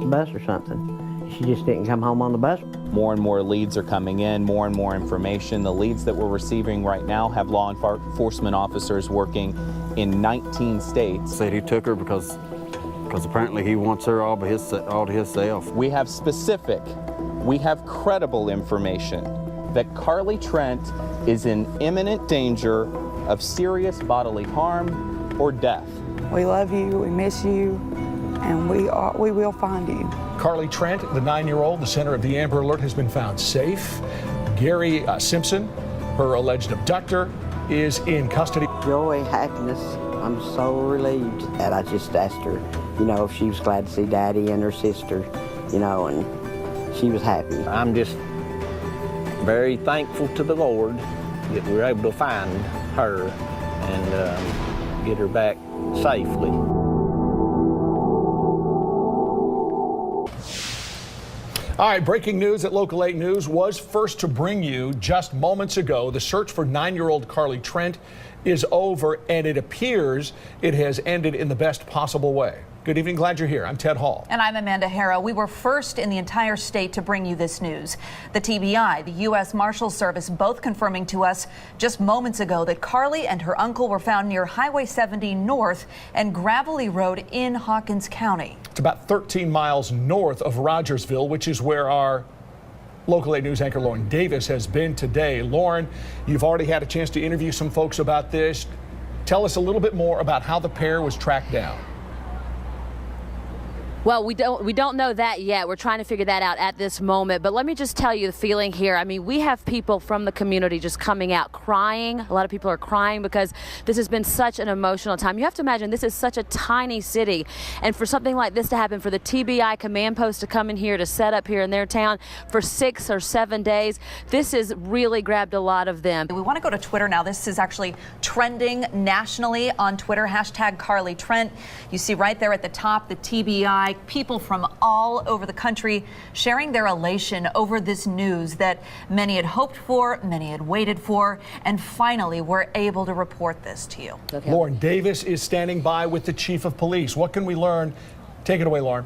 the bus or something. She just didn't come home on the bus. More and more leads are coming in, more and more information. The leads that we're receiving right now have law enforcement officers working in 19 states. Said he took her because apparently he wants her all to himself. We have credible information that Carlie Trent is in imminent danger of serious bodily harm or death. We love you, we miss you, and we will find you. Carlie Trent, the 9-year-old, the center of the Amber Alert, has been found safe. Gary Simpson, her alleged abductor, is in custody. Joy, happiness. I'm so relieved that I just asked her, if she was glad to see Daddy and her sister, and she was happy. I'm just very thankful to the Lord that we were able to find her and get her back safely. All right, breaking news at Local 8 News was first to bring you just moments ago. The search for 9-year-old Carlie Trent is over, and it appears it has ended in the best possible way. Good evening, glad you're here. I'm Ted Hall. And I'm Amanda Harrow. We were first in the entire state to bring you this news. The TBI, the U.S. Marshals Service, both confirming to us just moments ago that Carlie and her uncle were found near Highway 70 North and Gravelly Road in Hawkins County. It's about 13 miles north of Rogersville, which is where our Local 8 News anchor Lauren Davis has been today. Lauren, you've already had a chance to interview some folks about this. Tell us a little bit more about how the pair was tracked down. Well, we don't know that yet. We're trying to figure that out at this moment. But let me just tell you the feeling here. I mean, we have people from the community just coming out crying. A lot of people are crying because this has been such an emotional time. You have to imagine this is such a tiny city. And for something like this to happen, for the TBI command post to come in here to set up here in their town for 6 or 7 days, this has really grabbed a lot of them. We want to go to Twitter now. This is actually trending nationally on Twitter, hashtag Carlie Trent. You see right there at the top, the TBI. People from all over the country sharing their elation over this news that many had hoped for, many had waited for, and finally we're able to report this to you. Okay. Lauren Davis is standing by with the chief of police. What can we learn? Take it away, Lauren.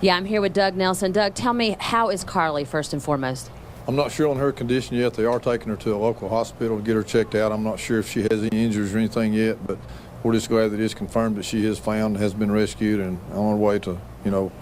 Yeah, I'm here with Doug Nelson. Doug, tell me, how is Carlie first and foremost? I'm not sure on her condition yet. They are taking her to a local hospital to get her checked out. I'm not sure if she has any injuries or anything yet, but we're just glad that it's confirmed that she is found, has been rescued, and on her way to,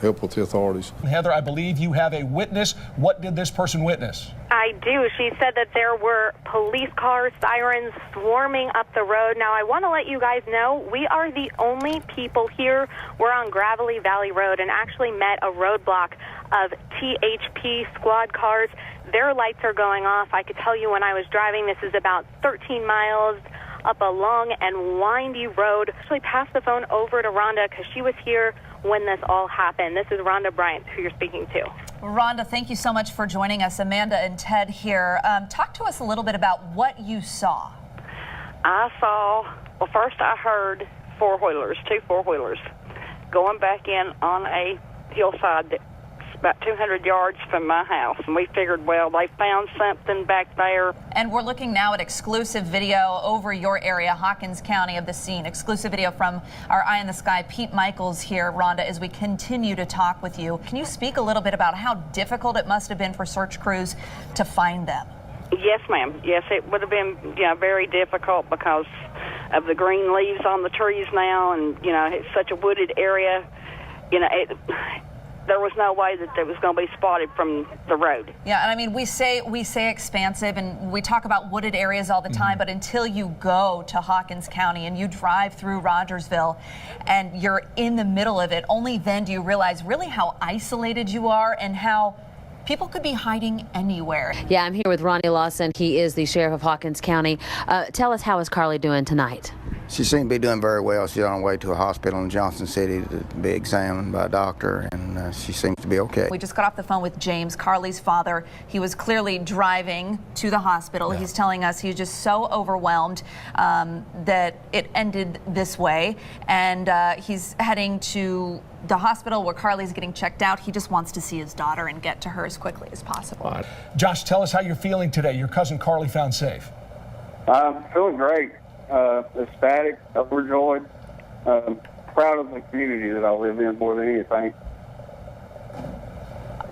help with the authorities. Heather, I believe you have a witness. What did this person witness? I do. She said that there were police cars, sirens swarming up the road. Now, I want to let you guys know we are the only people here. We're on Gravelly Valley Road and actually met a roadblock of THP squad cars. Their lights are going off. I could tell you when I was driving, this is about 13 miles up a long and windy road. Actually passed the phone over to Rhonda because she was here when this all happened. This is Rhonda Bryant, who you're speaking to. Rhonda, thank you so much for joining us. Amanda and Ted here. Talk to us a little bit about what you saw. First I heard two four-wheelers, going back in on a hillside about 200 yards from my house, and we figured, well, they found something back there. And we're looking now at exclusive video over your area, Hawkins County, of the scene. Exclusive video from our Eye in the Sky, Pete Michaels here, Rhonda, as we continue to talk with you. Can you speak a little bit about how difficult it must have been for search crews to find them? Yes, ma'am. Yes, it would have been very difficult because of the green leaves on the trees now, and, it's such a wooded area. There was no way that it was going to be spotted from the road. Yeah, and I mean, we say expansive, and we talk about wooded areas all the time, but until you go to Hawkins County and you drive through Rogersville and you're in the middle of it, only then do you realize really how isolated you are and how people could be hiding anywhere. Yeah, I'm here with Ronnie Lawson. He is the sheriff of Hawkins County. Tell us, how is Carlie doing tonight? She seems to be doing very well. She's on her way to a hospital in Johnson City to be examined by a doctor, and she seems to be okay. We just got off the phone with James, Carlie's father. He was clearly driving to the hospital. Yeah. He's telling us he's just so overwhelmed that it ended this way, and he's heading to the hospital where Carlie's getting checked out. He just wants to see his daughter and get to her as quickly as possible. Josh, tell us how you're feeling today. Your cousin Carlie found safe. I'm feeling great. Ecstatic, overjoyed. proud of the community that I live in more than anything.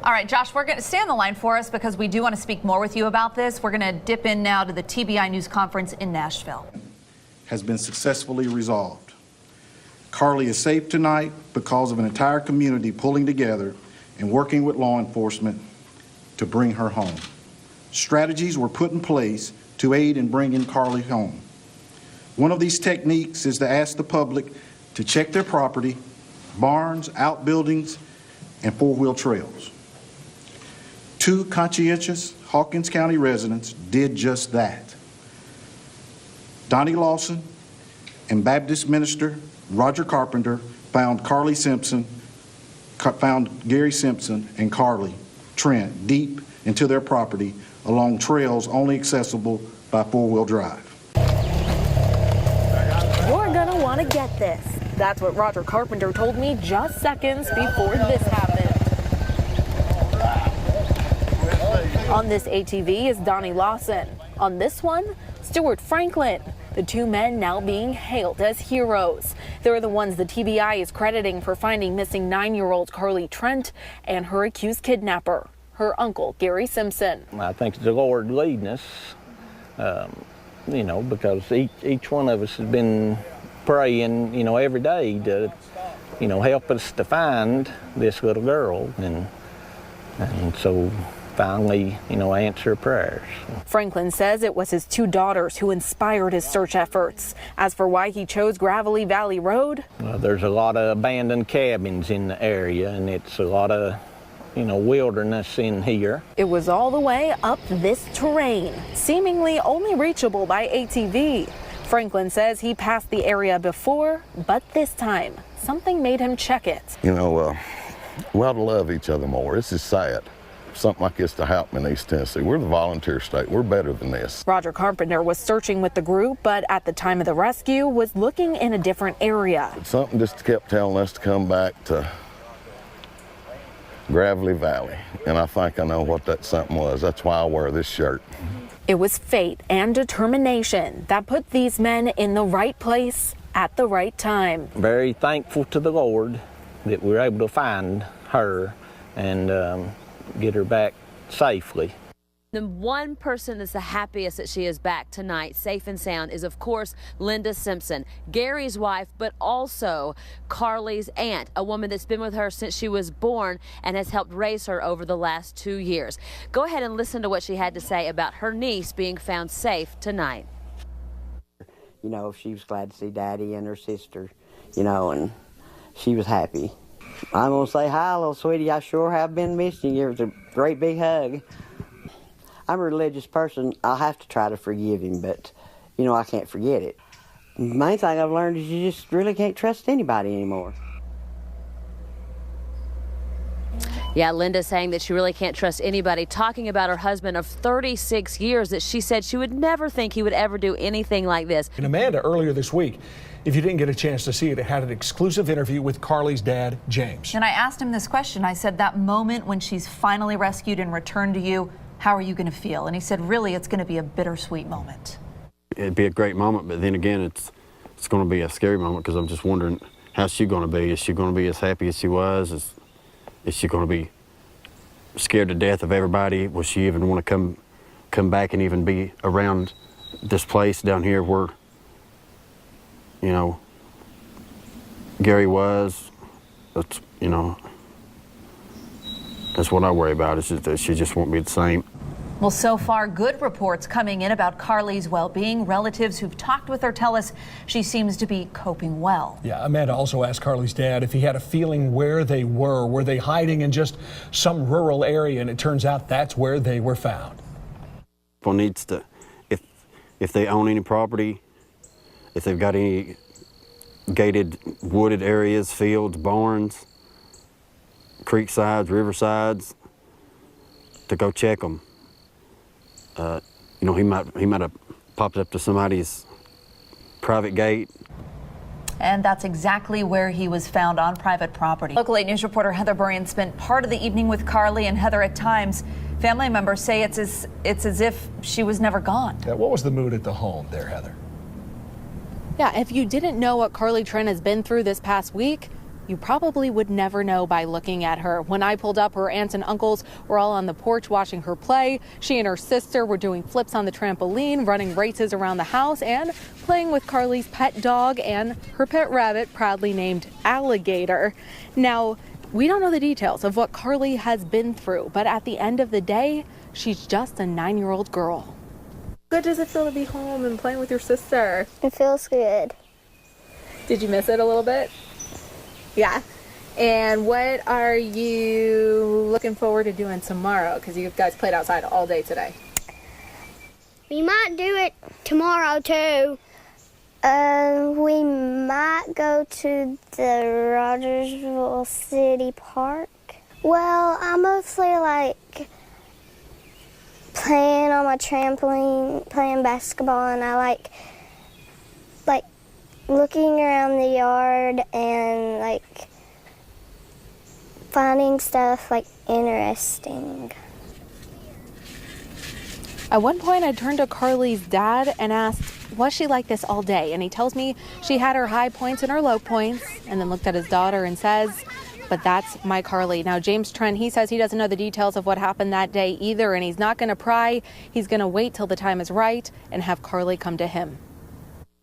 All right, Josh, we're going to stay on the line for us because we do want to speak more with you about this. We're going to dip in now to the TBI news conference in Nashville. Has been successfully resolved. Carlie is safe tonight because of an entire community pulling together and working with law enforcement to bring her home. Strategies were put in place to aid in bringing Carlie home. One of these techniques is to ask the public to check their property, barns, outbuildings, and four-wheel trails. 2 conscientious Hawkins County residents did just that. Donnie Lawson and Baptist minister Roger Carpenter found Gary Simpson and Carlie Trent deep into their property along trails only accessible by four-wheel drive. You're gonna want to get this. That's what Roger Carpenter told me just seconds before this happened. On this ATV is Donnie Lawson. On this one, Stuart Franklin. The 2 men now being hailed as heroes. They're the ones the TBI is crediting for finding missing 9-year-old Carlie Trent and her accused kidnapper, her uncle, Gary Simpson. I think the Lord leading us, because each one of us has been praying, every day to, help us to find this little girl. And so finally, answer prayers. Franklin says it was his 2 daughters who inspired his search efforts. As for why he chose Gravelly Valley Road, there's a lot of abandoned cabins in the area, and it's a lot of, wilderness in here. It was all the way up this terrain, seemingly only reachable by ATV. Franklin says he passed the area before, but this time, something made him check it. We ought to love each other more. This is sad. Something like this to happen in East Tennessee. We're the volunteer state. We're better than this. Roger Carpenter was searching with the group, but at the time of the rescue was looking in a different area. Something just kept telling us to come back to Gravelly Valley, and I think I know what that something was. That's why I wear this shirt. It was fate and determination that put these men in the right place at the right time. Very thankful to the Lord that we were able to find her and get her back safely. The one person that's the happiest that she is back tonight, safe and sound, is of course Linda Simpson, Gary's wife, but also Carlie's aunt, a woman that's been with her since she was born and has helped raise her over the last 2 years. Go ahead and listen to what she had to say about her niece being found safe tonight. She was glad to see Daddy and her sister, and she was happy. I'm going to say hi, little sweetie. I sure have been missing you. It was a great big hug. I'm a religious person. I'll have to try to forgive him, but, I can't forget it. The main thing I've learned is you just really can't trust anybody anymore. Yeah, Linda saying that she really can't trust anybody, talking about her husband of 36 years that she said she would never think he would ever do anything like this. And Amanda, earlier this week, if you didn't get a chance to see it, it had an exclusive interview with Carlie's dad, James. And I asked him this question. I said, that moment when she's finally rescued and returned to you, how are you going to feel? And he said, really, it's going to be a bittersweet moment. It'd be a great moment, but then again, it's going to be a scary moment because I'm just wondering, how's she going to be? Is she going to be as happy as she was? Is she going to be scared to death of everybody? Will she even want to come back and even be around this place down here where, Gary was? That's what I worry about, is that she just won't be the same. Well, so far, good reports coming in about Carlie's well-being. Relatives who've talked with her tell us she seems to be coping well. Yeah, Amanda also asked Carlie's dad if he had a feeling where they were. Were they hiding in just some rural area? And it turns out that's where they were found. People needs to, if they own any property, if they've got any gated wooded areas, fields, barns, creek sides, river sides, to go check them. He might have popped up to somebody's private gate. And that's exactly where he was found, on private property. Local 8 News reporter Heather Burian spent part of the evening with Carlie, and Heather, at times, family members say it's as if she was never gone. Yeah, what was the mood at the home there, Heather? Yeah, if you didn't know what Carlie Trent has been through this past week, you probably would never know by looking at her. When I pulled up, her aunts and uncles were all on the porch watching her play. She and her sister were doing flips on the trampoline, running races around the house, and playing with Carlie's pet dog and her pet rabbit, proudly named Alligator. Now, we don't know the details of what Carlie has been through, but at the end of the day, she's just a 9-year-old girl. How good does it feel to be home and playing with your sister? It feels good. Did you miss it a little bit? Yeah. And what are you looking forward to doing tomorrow? Because you guys played outside all day today. We might do it tomorrow too. We might go to the Rogersville City Park. Well, I mostly like playing on my trampoline, playing basketball, and I like looking around the yard and like finding stuff like interesting. At one point, I turned to Carlie's dad and asked, was she like this all day? And he tells me she had her high points and her low points, and then looked at his daughter and says, but that's my Carlie. Now, James Trent, he says he doesn't know the details of what happened that day either, and he's not going to pry. He's going to wait till the time is right and have Carlie come to him.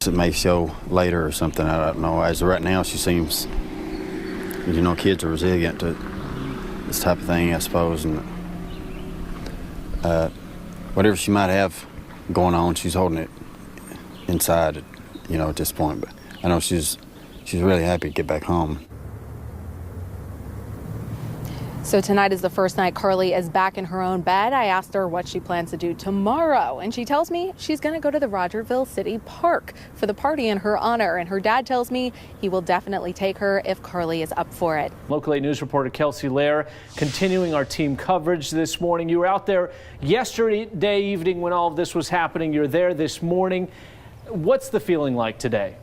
It may show later or something, I don't know. As of right now, she seems, you know, kids are resilient to this type of thing, I suppose, and whatever she might have going on, she's holding it inside, you know, at this point. But I know she's really happy to get back home. So tonight is the first night Carlie is back in her own bed. I asked her what she plans to do tomorrow, and she tells me she's going to go to the Rogersville City Park for the party in her honor. And her dad tells me he will definitely take her if Carlie is up for it. Local 8 News reporter Kelsey Lair continuing our team coverage this morning. You were out there yesterday evening when all of this was happening. You're there this morning. What's the feeling like today?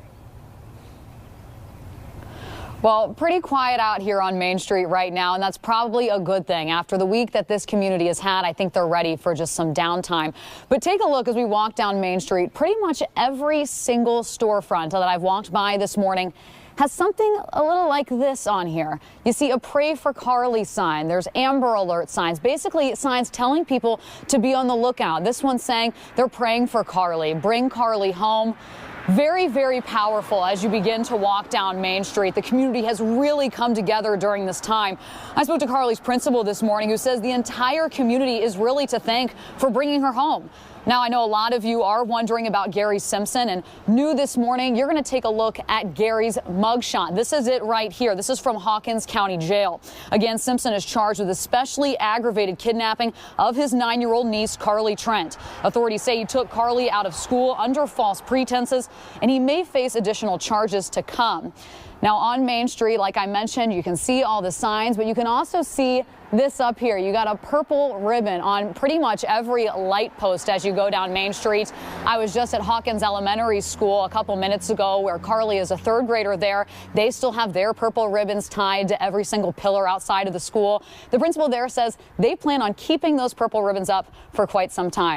Well, pretty quiet out here on Main Street right now, and that's probably a good thing. After the week that this community has had, I think they're ready for just some downtime. But take a look as we walk down Main Street. Pretty much every single storefront that I've walked by this morning has something a little like this on here. You see a Pray for Carlie sign. There's Amber Alert signs, basically signs telling people to be on the lookout. This one's saying they're praying for Carlie, bring Carlie home. Very, very powerful as you begin to walk down Main Street. The community has really come together during this time. I spoke to Carlie's principal this morning, who says the entire community is really to thank for bringing her home. Now, I know a lot of you are wondering about Gary Simpson, and new this morning, you're going to take a look at Gary's mugshot. This is it right here. This is from Hawkins County Jail. Again, Simpson is charged with especially aggravated kidnapping of his 9-year-old niece, Carlie Trent. Authorities say he took Carlie out of school under false pretenses, and he may face additional charges to come. Now, on Main Street, like I mentioned, you can see all the signs, but you can also see this up here. You got a purple ribbon on pretty much every light post as you go down Main Street. I was just at Hawkins Elementary School a couple minutes ago, where Carlie is a 3rd grader there. They still have their purple ribbons tied to every single pillar outside of the school. The principal there says they plan on keeping those purple ribbons up for quite some time.